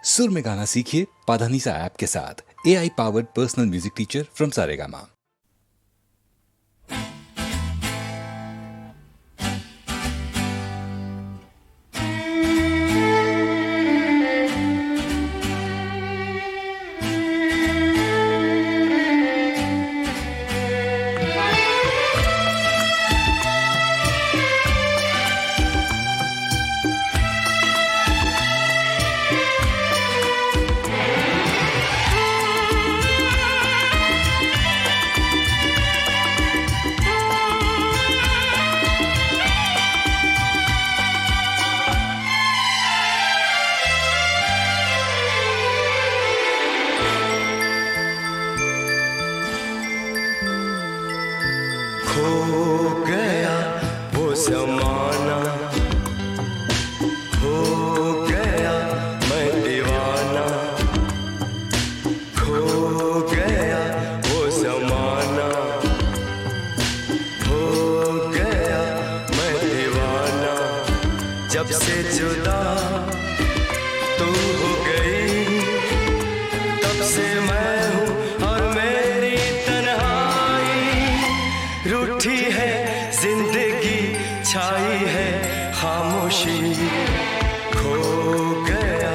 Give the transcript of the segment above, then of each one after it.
सुर में गाना सीखिए पाधानीसा ऐप के साथ। AI powered personal music teacher from Saregama. खो गया वो ज़माना, हो गया मैं दीवाना। खो गया वो ज़माना, हो गया मैं दीवाना। जब से जुदा तू हो गई, तब से मैं हूँ और मेरी रूठी है जिंदगी, छाई है खामोशी। खो गया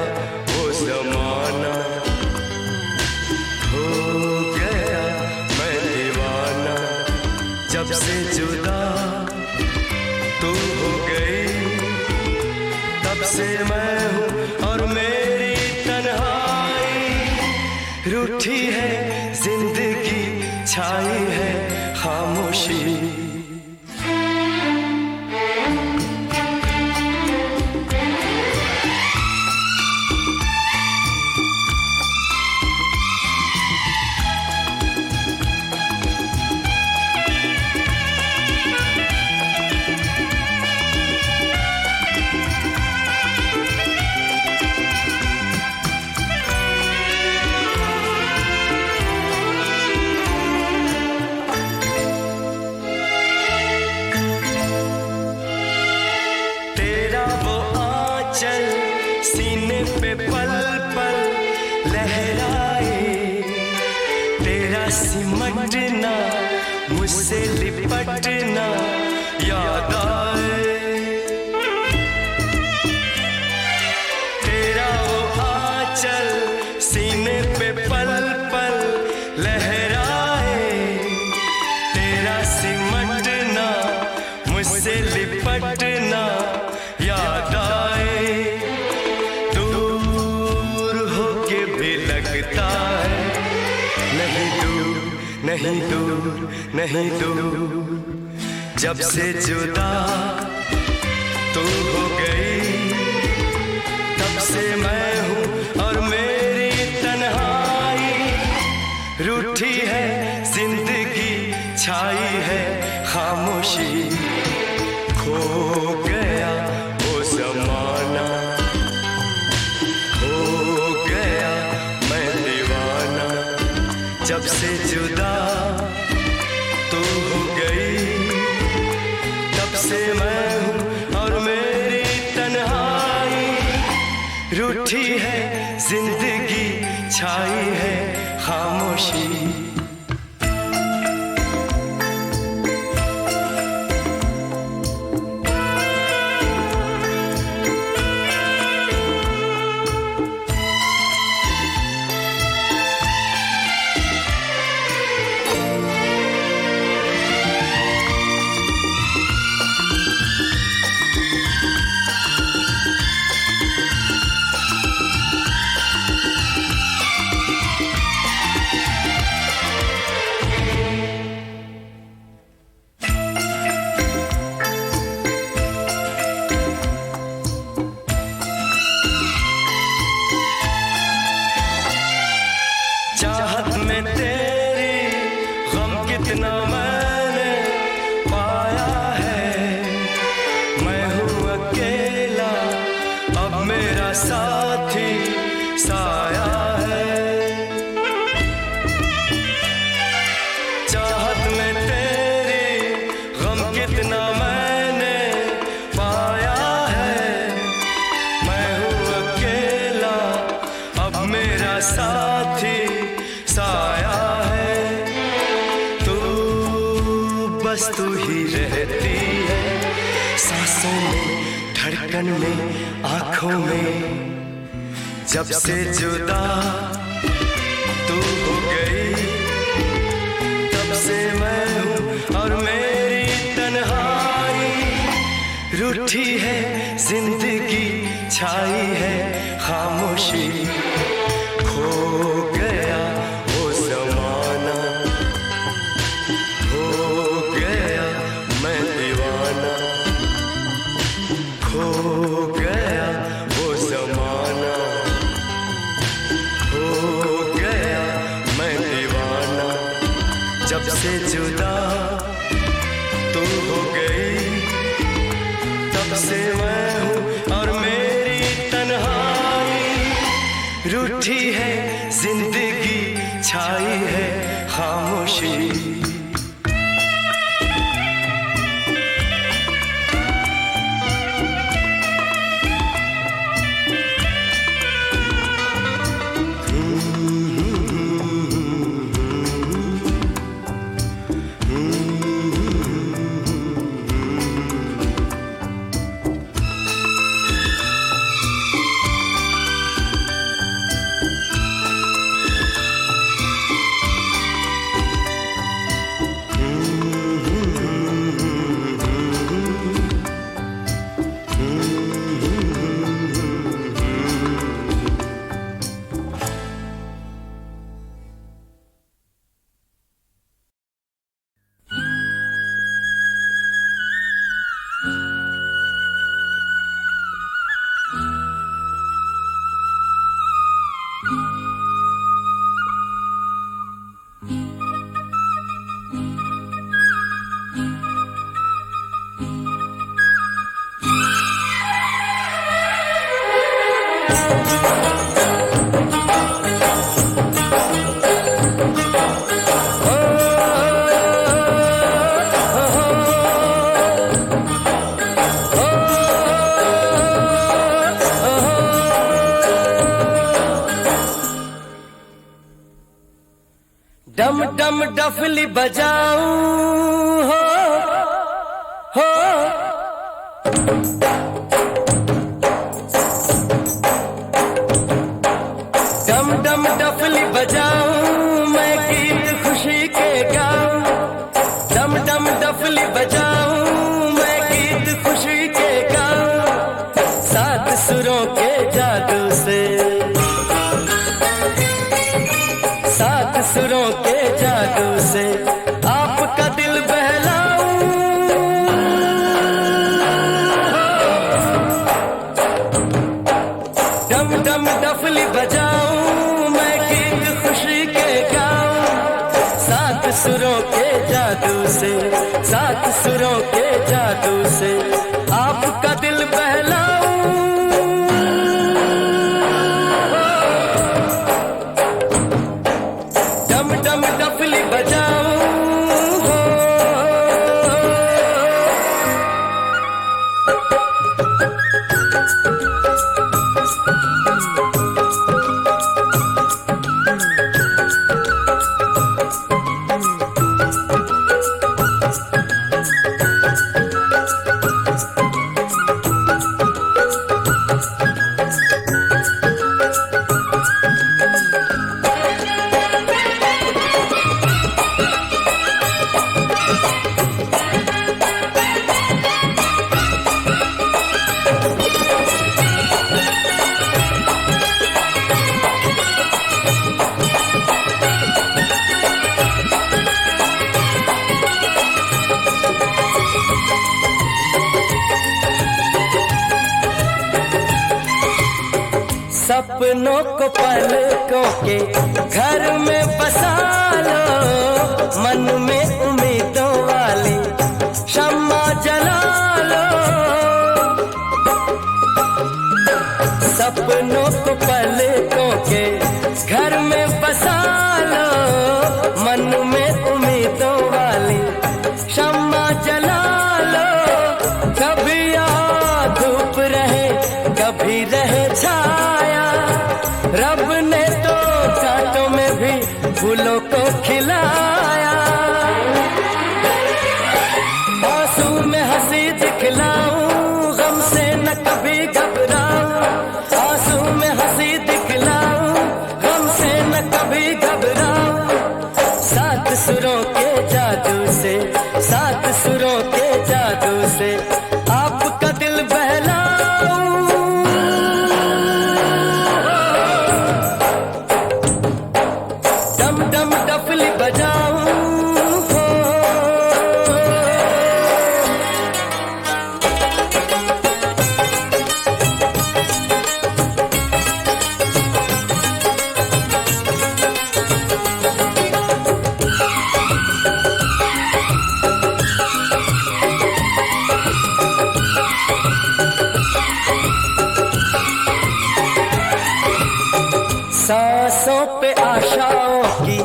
वो ज़माना, हो गया मैं दीवाना। जब से जुदा तू हो गई, तब से मैं हूँ और मेरी तन्हाई। रूठी है जिंदगी, छाई है खामोशी। चल सीने पे पल पल लहराए, तेरा सिमटना मुझसे लिपटना याद आए। तेरा वो आंचल सीने पे पल पल लहराए, तेरा सिमटना मुझसे लिपटना याद आए। नहीं दूर, नहीं दूर। जब से जुदा तू हो गई, तब से मैं हूँ और मेरी तन्हाई। रूठी है जिंदगी, छाई है खामोशी। खो गया वो ज़माना, हो गया मैं दीवाना। जब से जुदा तू हो गई, तब से मैं हूँ और मेरी तन्हाई। रूठी है जिंदगी, छाई है खामोशी। मेरा साथी साया है, तू बस तू ही रहती है, सांसों में, धड़कन में, आंखों में। जब से जुदा तू हो गई, तब से मैं हूँ और मेरी तन्हाई। रूठी है जिंदगी, छाई है खामोशी, खो गया वो जमाना, हो गया मैं दीवाना, खो गया वो जमाना, हो गया मैं दीवाना। जब से जुदा तू हो गई, तब से मैं हूँ और मेरी तन्हाई। रूठी है जिंदगी, छाई है खामोशी। डम डम डफली बजाऊं हो डम डम डफली बजाऊं, मैं गीत खुशी के गाऊं। डम डम डफली बजाऊं, मैं गीत खुशी के गाऊं। सात सुरों के जादू से, सात सुरों के जादू से आपका दिल बहलाऊं। डम डम डफली बजाऊं, मैं गीत खुशी के गाऊं। सात सुरों के जादू से, सात सुरों के जादू से आपका दिल बहलाऊं। डम डम डफली बजाऊं हो। सपनों को पलकों के घर में बसा लो, मन में उम्मीदों वाली शम्मा जला लो। सपनों को पलकों के घर में बसा लो, मन में उम्मीदों वाली शम्मा जला लो। कभी धूप रहे, कभी रहे छाया, रब ने फूलों को खिलाया, आंसू में हंसी दिखलाऊं, गम से न कभी घबराऊं, आंसू में हंसी दिखलाऊं, गम से न कभी घबराऊं, सात सुरों के जादू से, सात सुरों के जादू से आपका दिल बहलाऊं, डम डम डफली बजाऊं, सांसों पे आशाओं की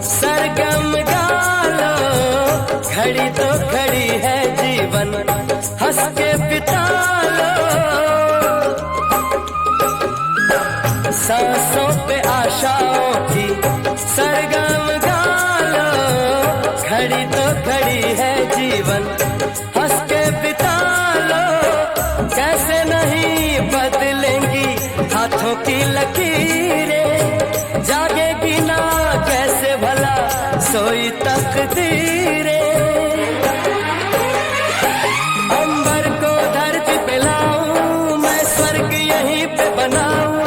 सरगम गालो, घड़ी तो घड़ी है जीवन हंस के बिता लो, सांसों पे आशाओं की सरगम गालो, घड़ी तो घड़ी है जीवन हंस के बिता लो, कैसे नहीं बदलेंगी हाथों की लकीरें, जागेगी ना कैसे भला सोई तकदीरें, अंबर को धरती पे लाऊं, मैं स्वर्ग यहीं पे बनाऊं,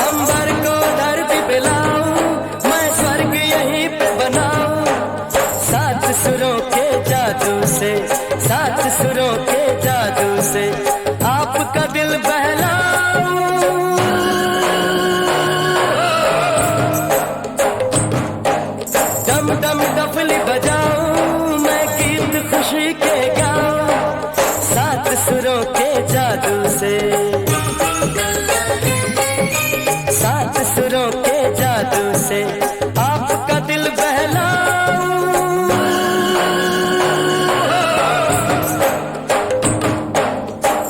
अंबर को धरती पे लाऊं, मैं स्वर्ग यहीं पे बनाऊं, सात सुरों के जादू से, सात सुरों के जादू से आपका दिल बहलाऊं, डम डम डफली बजाऊं, मैं गीत खुशी के गाऊं, सात सुरों के जादू से, सात सुरों के जादू से आपका दिल बहलाऊं,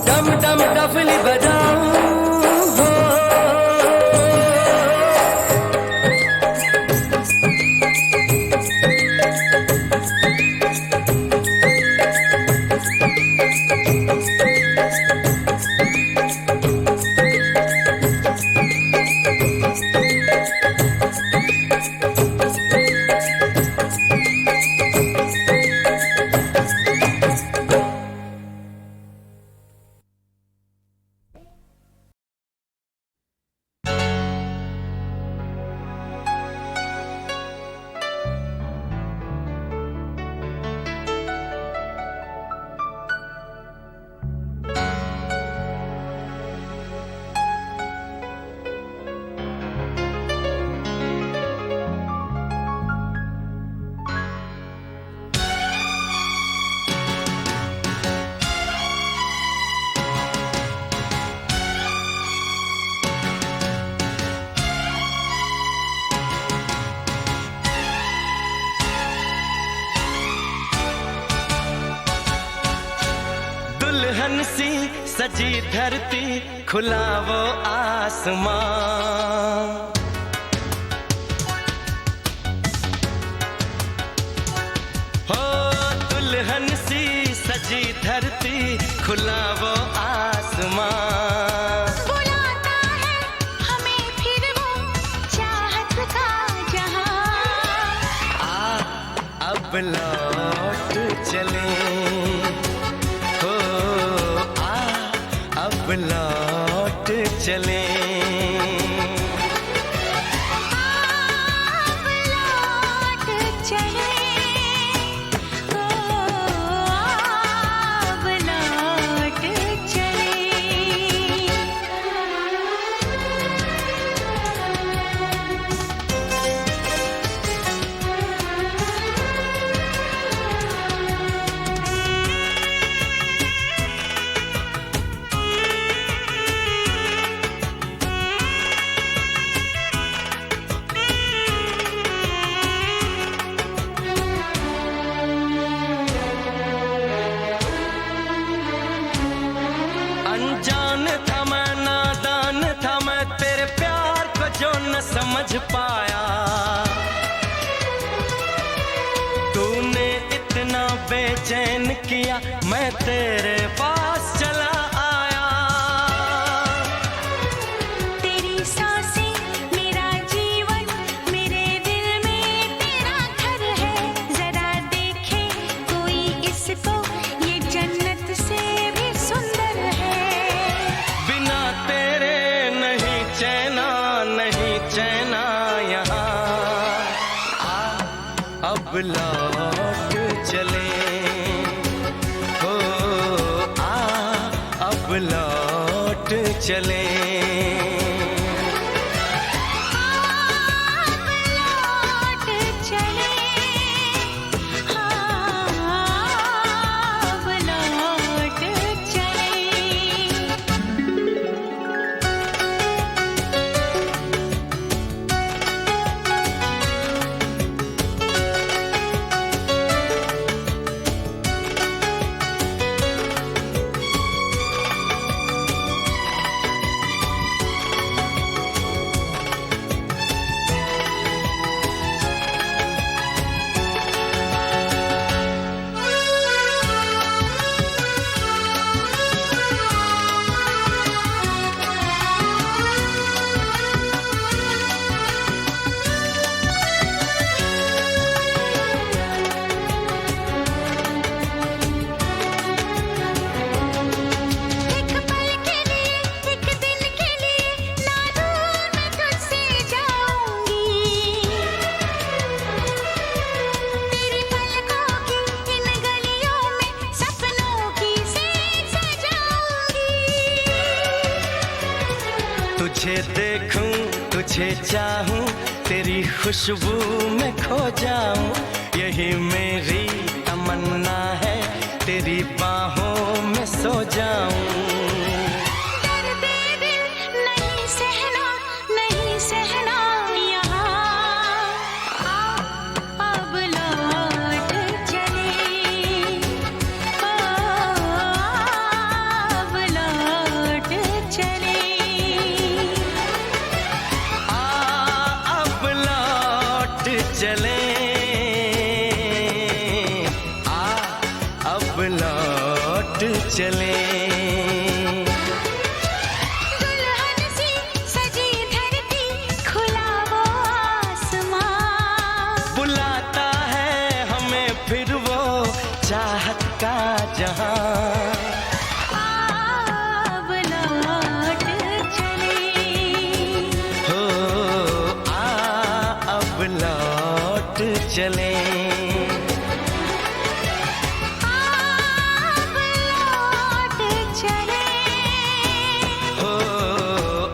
डम डम डफली बजाऊं, दुल्हन सी सजी धरती, खुला वो आसमां, हो दुल्हन सी सजी धरती, खुला वो आसमां, बुलाता है हमें फिर वो चाहत का जहां, अब लौट चले, हो अब लौट चले, अब लौट चले, अब लौट चले। समझ पाया, नहीं चैना यहाँ। आ अब लौट चले, हो आ अब लौट चले। लौट चले, अब लौट चले। एक पल के लिए, एक दिन के लिए ना दूर मैं तुझसे जाऊंगी। तेरी पलकों की इन गलियों में सपनों की सेज सजाऊंगी। तुझे देखूं, तुझे चाहूं, तेरी खुशबू में खो जाऊं, यही मेरी तमन्ना है, तेरी बाहों में सो जाऊं। दर्द दिल नहीं सहना, नहीं सहना यहाँ। अब लौट चले, अब लौट चले। आ अब लौट चले, आ अब लौट चले। दुल्हन सी सजी धरती, खुला वो आसमां। बुलाता है हमें फिर वो चाहत का जहां। अब लौट चले, हो आ अब लौट चले। अब लौट चले। हो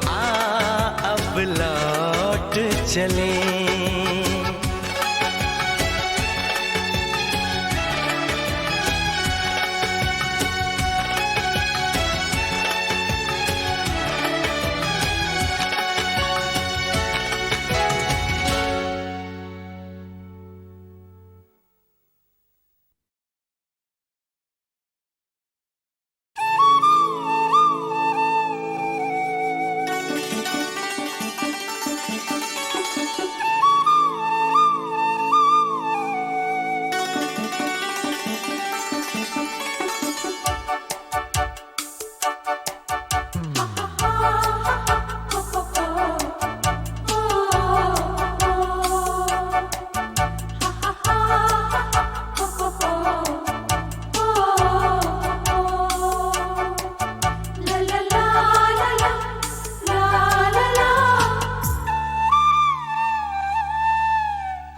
आ अब लौट चले।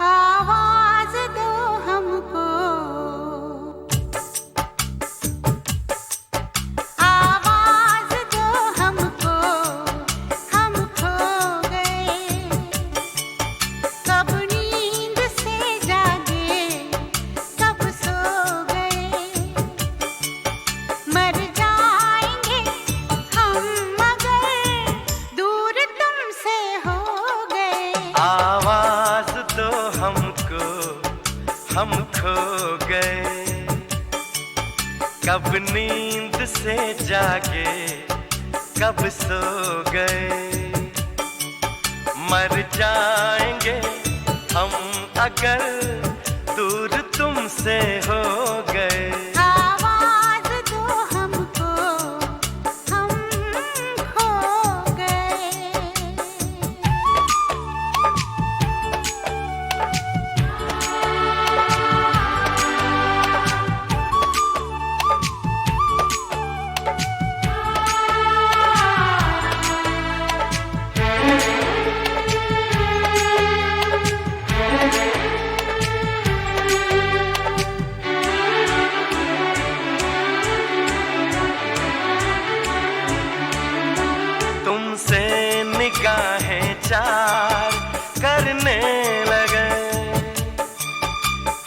आवाज दो हमको, आवाज दो हमको, हम खो गए। कब नींद से जागे, कब सो गए। मर जाएंगे हम अगर दूर तुमसे हो गए। आवाज दो हमको, हम खो गए। कब नींद से जागे, कब सो गए। मर जाएंगे हम अगर दूर तुमसे हो गए। आवाज दो हमको, हम खो गए। प्यार करने लगे,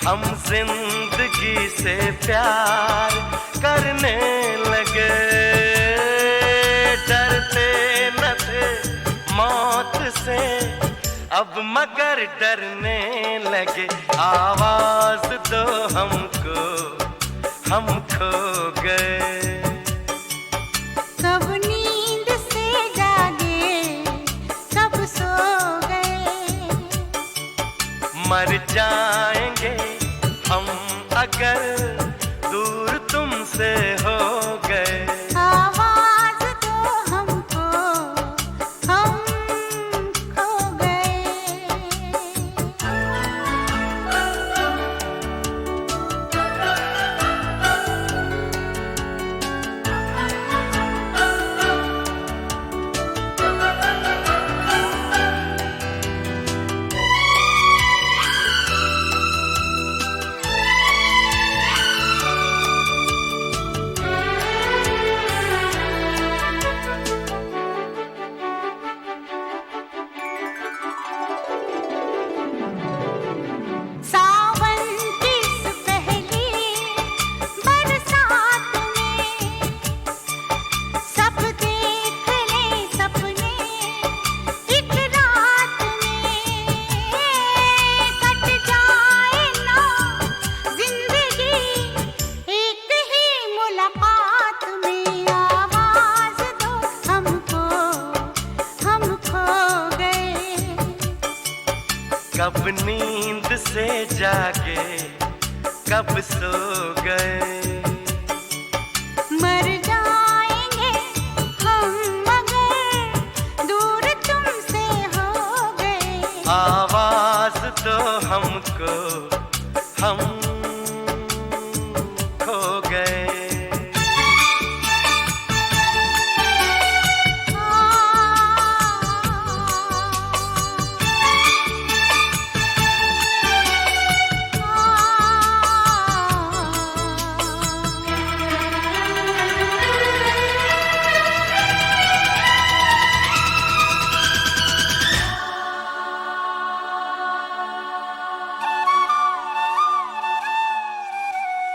हम जिंदगी से प्यार करने लगे। डरते न थे मौत से, अब मगर डरने लगे। आवाज दो हमको, हम खो गए। कब नींद से जागे, कब सो गए। मर जाएंगे हम अगर दूर तुमसे हो गए। आवाज दो हमको, हम खो गए। सावन की इस पहली बरसात में सब देख ले सपने एक रात में। कट जाए ना जिंदगी एक ही मुलाकात में। आवाज दो हमको, हम खो गए। कब नींद से जागे, कब सो गए। मर जाएंगे हम मगर दूर तुमसे हो गए। आवाज दो हमको, हम खो गए।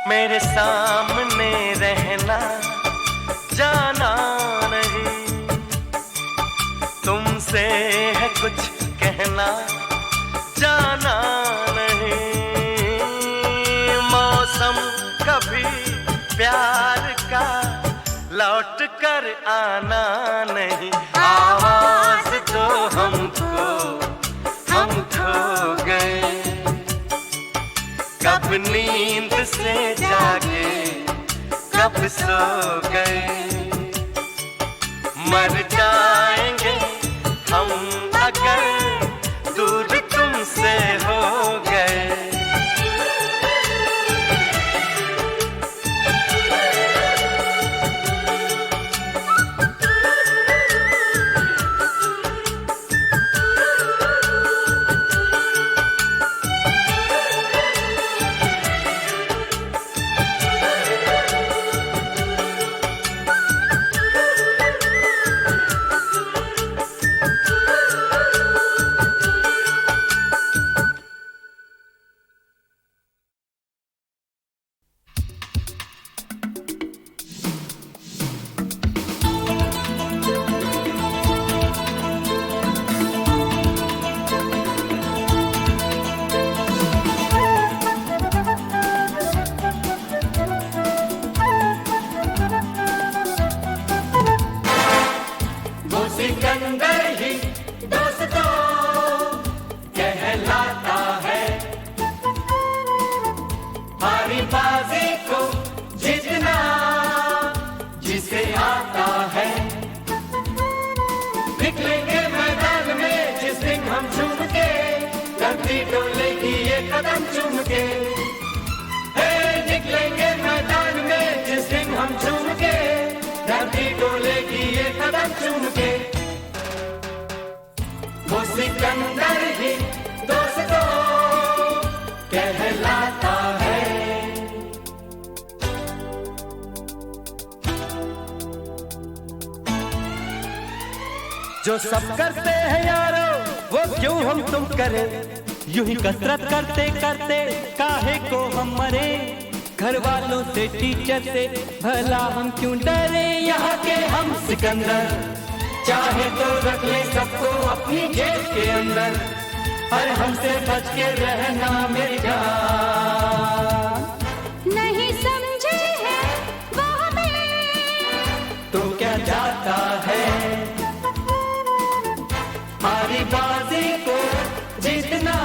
मेरे सामने रहना, जाना नहीं। तुमसे है कुछ कहना, जाना नहीं। मौसम कभी प्यार का लौट कर आना नहीं। आवाज दो हमको, हम खो गए। कब नींद से जागे, कब सो गए। मर जाएंगे हम अगर दूर तुमसे हो गए। सिकंदर ही दोस्तों कहलाता है। हारी बाजी को जीतना जिसे आता है। निकलेंगे मैदान में जिस दिन हम झूम के, धरती डोलेगी ये कदम चूम के। निकलेंगे मैदान में जिस दिन हम झूम के, धरती डोलेगी ये कदम चूम के। वो सिकंदर ही दोस्तों कहलाता है। जो सब करते हैं यारो वो क्यों हम तुम करें यूं ही कसरत करते करते काहे को हम मरे। घर वालों से टीचर से भला हम क्यों डरे। यहाँ के हम सिकंदर चाहे तो रख ले सबको अपनी जेब के अंदर। और हमसे बच के रहना मेरी जान। नहीं समझे हैं वो हमें तो क्या जाता है हमारी बाजी को जीतना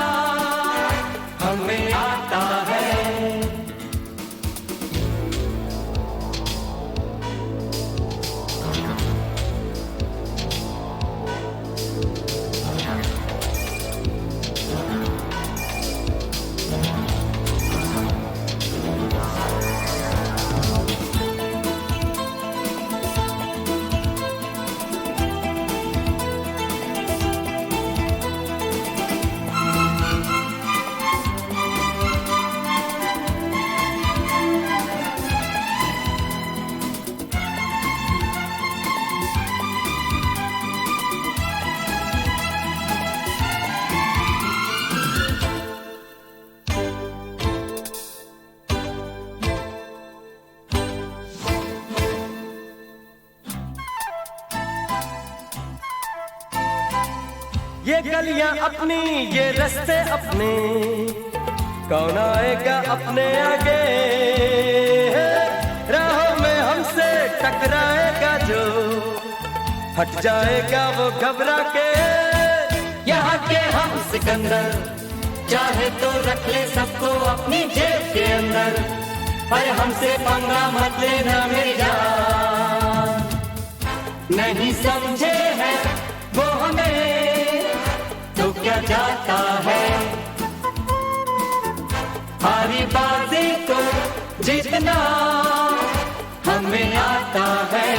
हमें आता है। ये गलियां अपनी ये रास्ते अपने कौन आएगा अपने आगे। राहों में हमसे टकराएगा जो हट जाएगा वो घबरा के। यहाँ के हम सिकंदर चाहे तो रख ले सबको अपनी जेब के अंदर। पर हमसे पंगा मत लेना मेरी जान। नहीं समझे हैं वो हमें तो क्या जाता है हमारी बाजी को जीतना हमें आता है।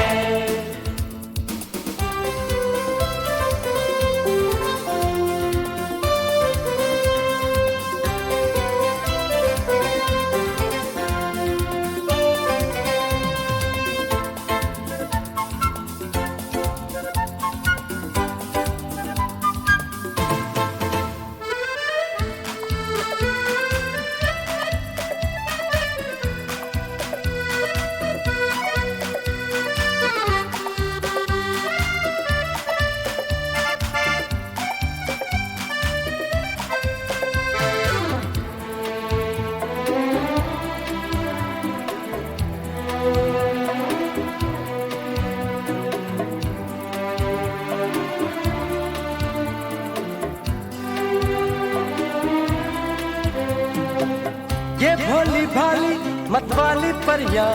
ये भोली भाली मतवाली परियां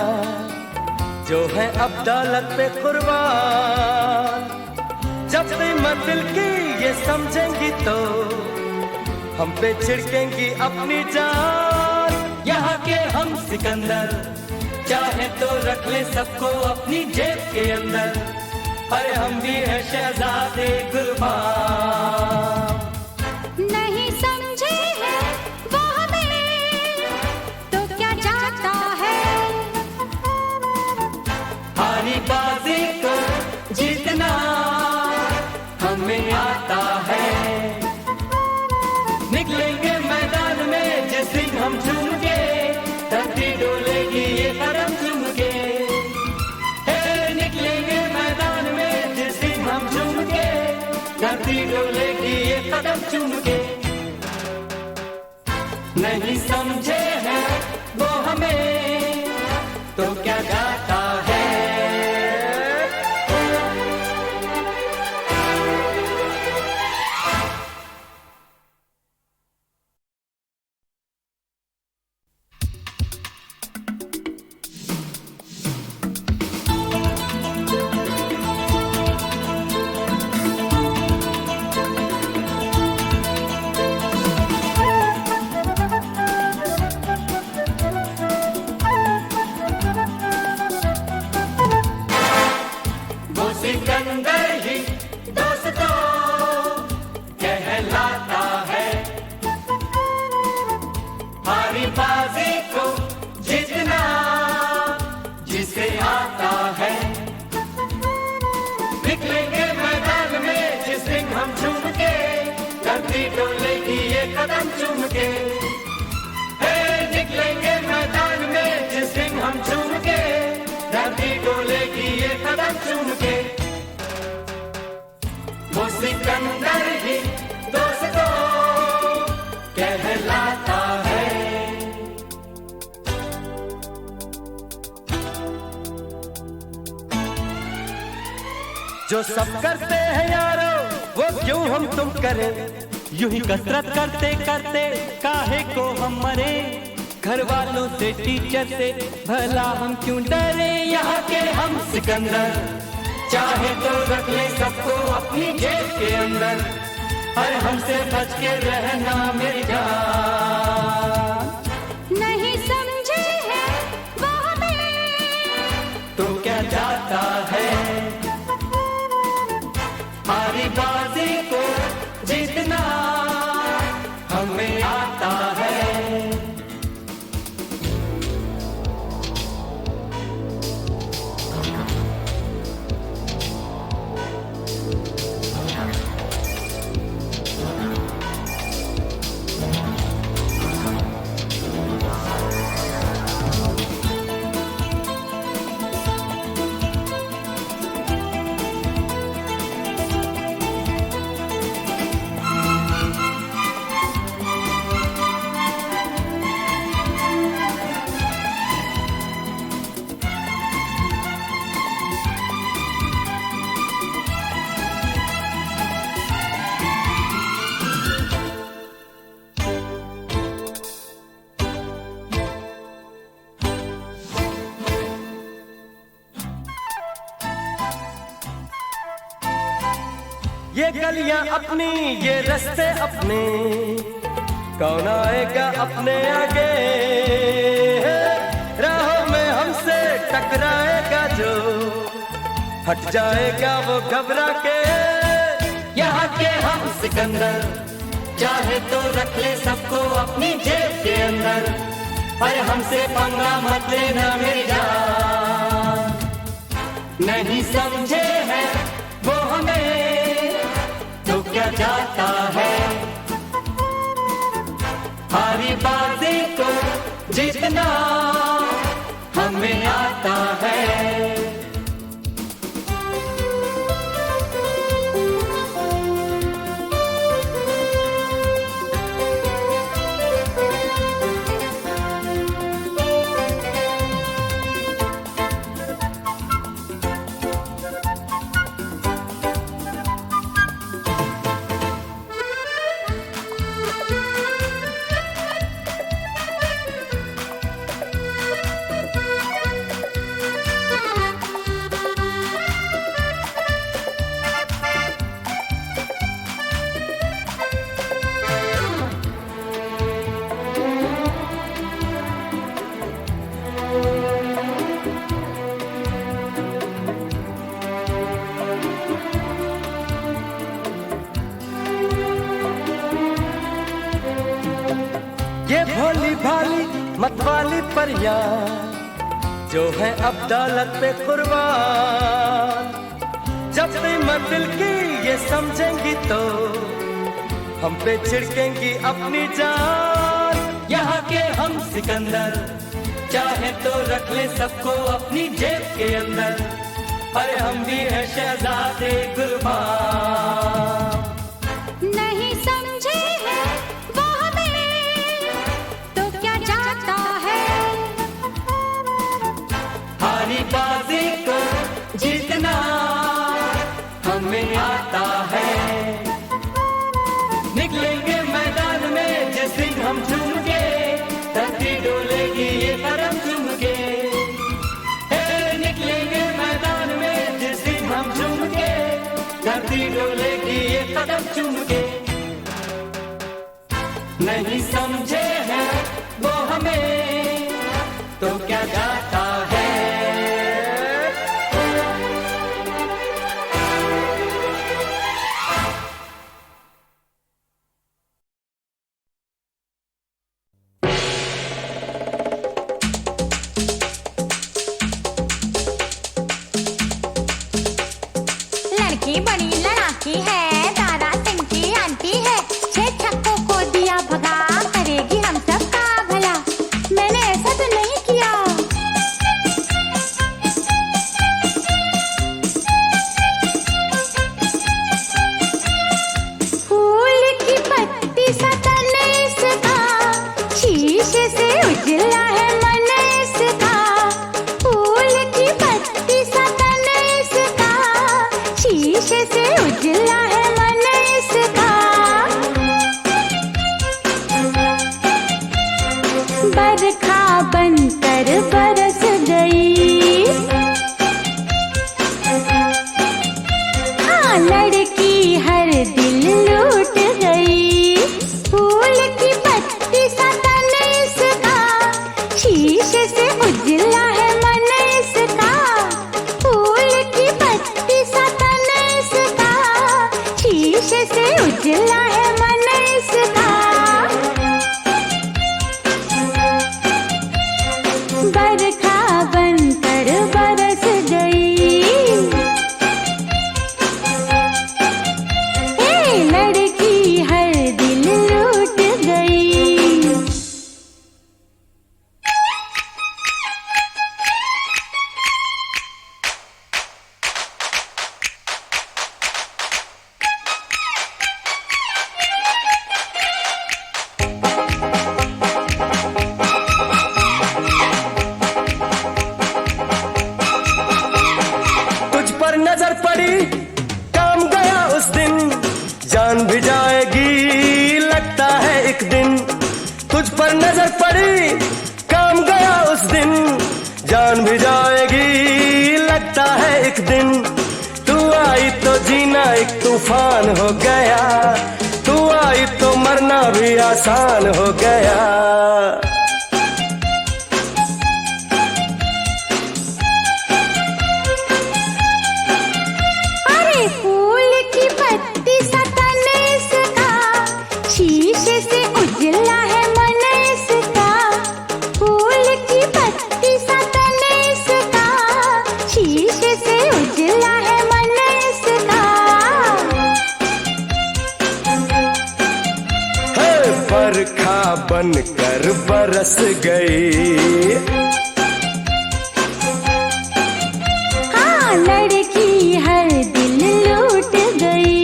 जो है अब दौलत पे कुर्बान। जब कीमत दिल की ये समझेंगी तो हम पे छिड़केंगी अपनी जान। यहाँ के हम सिकंदर चाहे तो रख ले सबको अपनी जेब के अंदर। पर हम भी है शहजादे कुर्बान। नहीं समझे हैं वो हमें तो क्या जाता है हमारी बाजी को जीतना हमें आता है। निकलेंगे मैदान में जिस दिन हम झूम के धरती डोलेगी ये कदम चूम के। निकलेंगे मैदान में जिस दिन हम झूम के धरती डोलेगी ये कदम चूम के। नहीं समझे हैं वो हमें तो क्या जाता है। धरती डोलेगी ये कदम चूम के, निकलेंगे मैदान में जिस दिन हम झूम के, धरती डोलेगी ये कदम चूम के। वो सिकंदर ही दोस्तों कहलाता है। जो सब करते हैं यारो वो क्यों हम तुम करें, यूं ही कसरत करते करते काहे को हम मरे। घर वालों से टीचर से भला हम क्यों डरे, यहाँ के हम सिकंदर चाहे तो रख ले सबको अपनी जेब के अंदर, और हमसे बच के रहना मेरी जान। नहीं समझे हैं वो हमें, तो क्या जाता है हमारी बाजी को जीतना हमें आता है। ये गलियां अपनी ये रास्ते अपने, कौन आएगा अपने आगे, राहों में हमसे टकराएगा जो, हट जाएगा वो घबरा के। यहाँ के हम सिकंदर चाहे तो रख ले सबको अपनी जेब के अंदर, पर हमसे पंगा मत लेना मेरी जान। नहीं समझे हैं वो हमें तो क्या जाता है, हारी बाजी को जीतना हमें आता है। ये भोली भाली मतवाली परियां जो है अब दौलत पे कुर्बान, जब कीमत दिल की ये समझेंगी तो हम पे छिड़केंगी अपनी जान। यहाँ के हम सिकंदर चाहे तो रख ले सबको अपनी जेब के अंदर, अरे हम भी है शहजादे कुर्बान। नहीं समझे हैं वो हमें तो क्या जाता है, हारी बाजी को जीतना हमें आता है। निकलेंगे मैदान में जिस दिन हम झूम के, धरती डोलेगी ये कदम चूम के। निकलेंगे मैदान में जिस दिन हम झूम के, धरती डोलेगी ये कदम चूम के। नहीं समझे हैं वो हमें तो क्या जाता है। लड़की बड़ी लड़ाकी है, तारा सिंह की नजर पड़ी काम गया उस दिन, जान भी जाएगी लगता है एक दिन। तू आई तो जीना एक तूफान हो गया, तू आई तो मरना भी आसान हो गया। अरे फूल की पत्ती सा तन इसका, शीशे से उजला है मन इसका। फूल की पत्ती सा तन इसका, शीशे से उजला है मन इसका। है बरखा बनकर बरस गई, हाँ लड़की हर दिल लूट गई।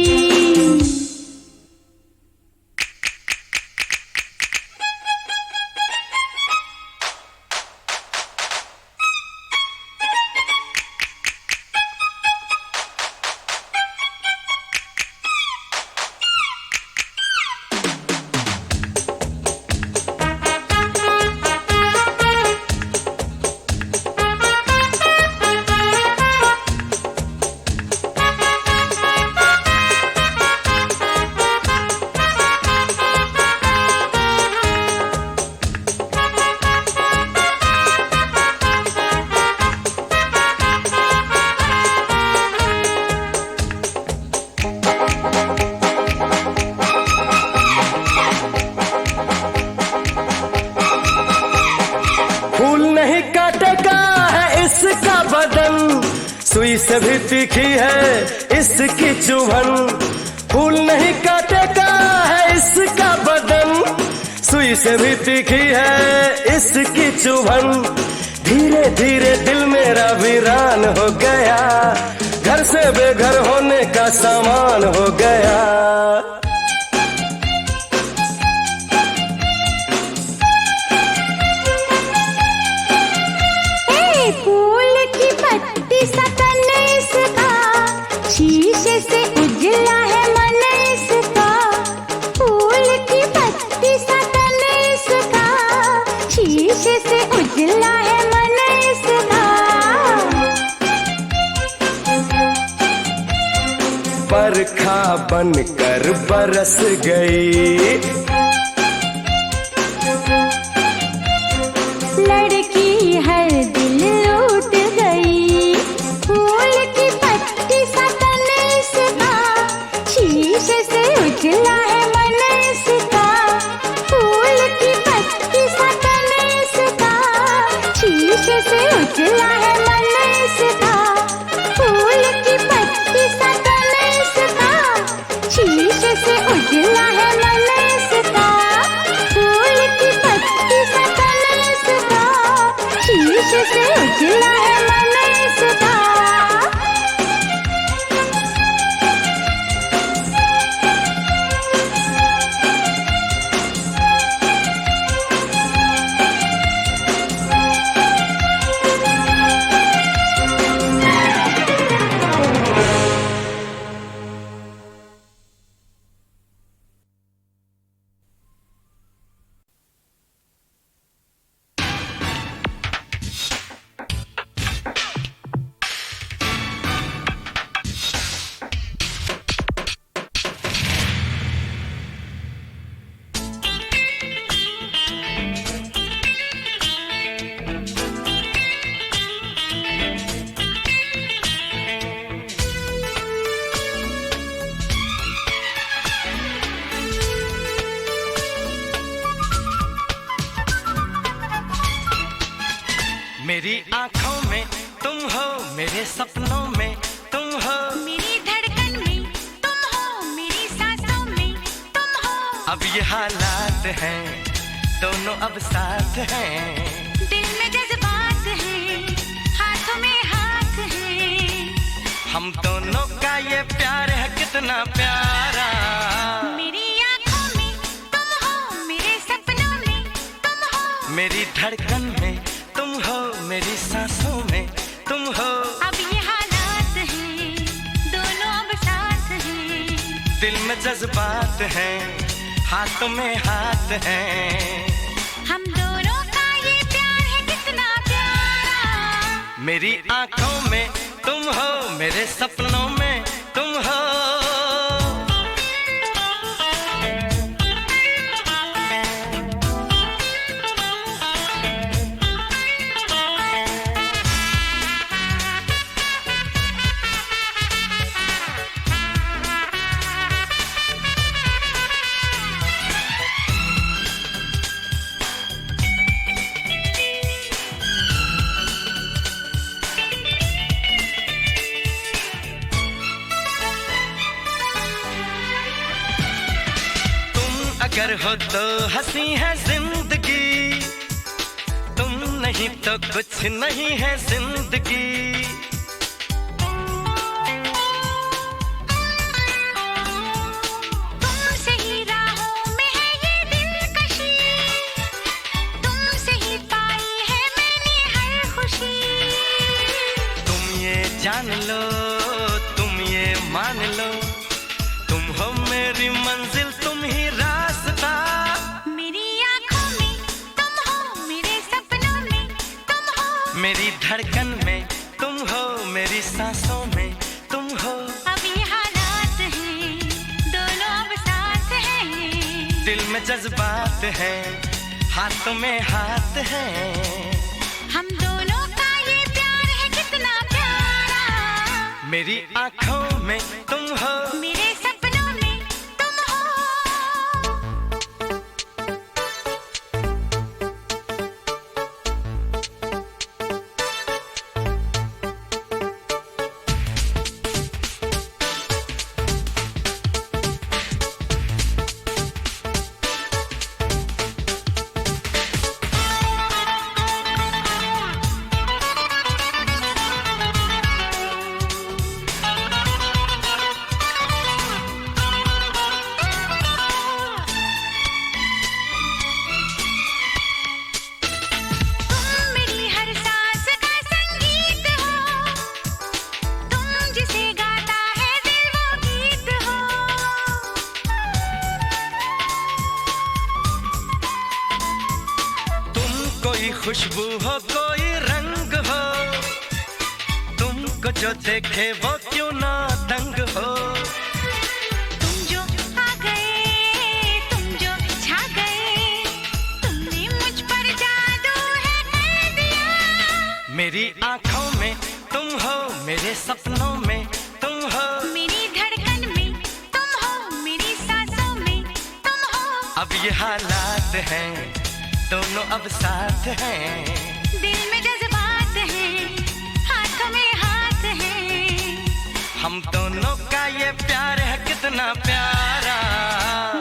फूल नहीं काटेगा है इसका बदन, सुई से भी तीखी है इसकी चुभन। फूल नहीं काटेगा है इसका बदन, सुई से भी तीखी है इसकी चुभन। धीरे धीरे दिल मेरा वीरान हो गया, घर से बेघर होने का सामान हो गया। फूल की पत्ती सा तन इसका, शीशे से उजला है मन इसका। फूल की पत्ती सा तन इसका, शीशे से उजला है मन इसका। बरखा बनकर बरस गई, लड़की हर दिल लूट गई। फूल की पत्ती सा तन इसका, शीशे से उजला है मन इसका। फूल की पत्ती सा तन इसका, शीशे से उजला है मन इसका। फूल की पत्ती सा तन इसका, शीशे से उजला है मन इसका। फूल की पत्ती सा तन इसका, शीशे से उजला है मन इसका। मेरी आंखों में तुम हो, मेरे सपनों में तुम हो। मेरी धड़कन में तुम हो, मेरी सांसों में तुम हो। अब ये हालात हैं, दोनों अब साथ हैं। दिल में जज्बात है, हाथों में हाथ है। हम दोनों का ये प्यार है कितना प्यारा। मेरी आंखों में तुम हो, मेरे सपनों में तुम हो। मेरी धड़कन में तुम हो, मेरी सांसों में तुम हो। अब ये हालात हैं, दोनों अब साथ हैं। दिल में जज्बात हैं, हाथों में हाथ हैं। हम दोनों का ये प्यार है कितना प्यारा। मेरी आंखों में तुम हो, मेरे सपनों में तुम हो। अगर हो तो हंसी है जिंदगी, तुम नहीं तो कुछ नहीं है जिंदगी। तुमसे ही राहों में है ये दिलकशी, तुमसे ही पाई है मैंने हर खुशी। तुम ये जान लो, तुम ये मान लो, तुम हो मेरी मंजिल, तुम ही रास्ता। मेरी आंखों में तुम हो, मेरे सपनों में तुम हो। मेरी धड़कन में तुम हो, मेरी सांसों में तुम हो। अब ये हालात हैं, दोनों अब साथ हैं। दिल में जज्बात हैं, हाथों में हाथ हैं। हम दोनों का ये प्यार है कितना प्यारा। मेरी आंखों में तुम हो, मेरे सपनों में तुम हो। तुम मेरी हर सांस का संगीत हो, तुम जिसे गाता है दिल वो गीत हो। तुम कोई खुशबू हो, कोई रंग हो, तुमको जो देखे वो क्यों ना दंग हो। तुम जो आ गए, तुम जो छा गए, तुमने मुझ पर जादू है कर दिया। मेरी आंखों में तुम हो, मेरे सपनों में तुम हो। मेरी धड़कन में तुम हो, मेरी सांसों में तुम हो। अब ये हालात हैं, दोनों अब साथ हैं। दिल में जज्बात हैं, हाथों में हाथ हैं। हम दोनों का ये प्यार है कितना प्यारा।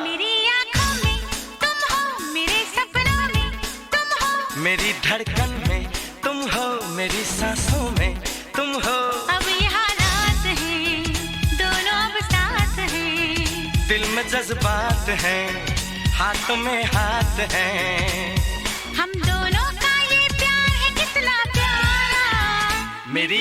मेरी आंखों में तुम हो, मेरे सपनों में तुम हो। मेरी धड़कन में तुम हो, मेरी सांसों में तुम हो। अब ये हालात हैं, दोनों अब साथ हैं। दिल में जज्बात हैं, हाथों में हाथ हैं। हम दोनों का ये प्यार है कितना प्यारा। मेरी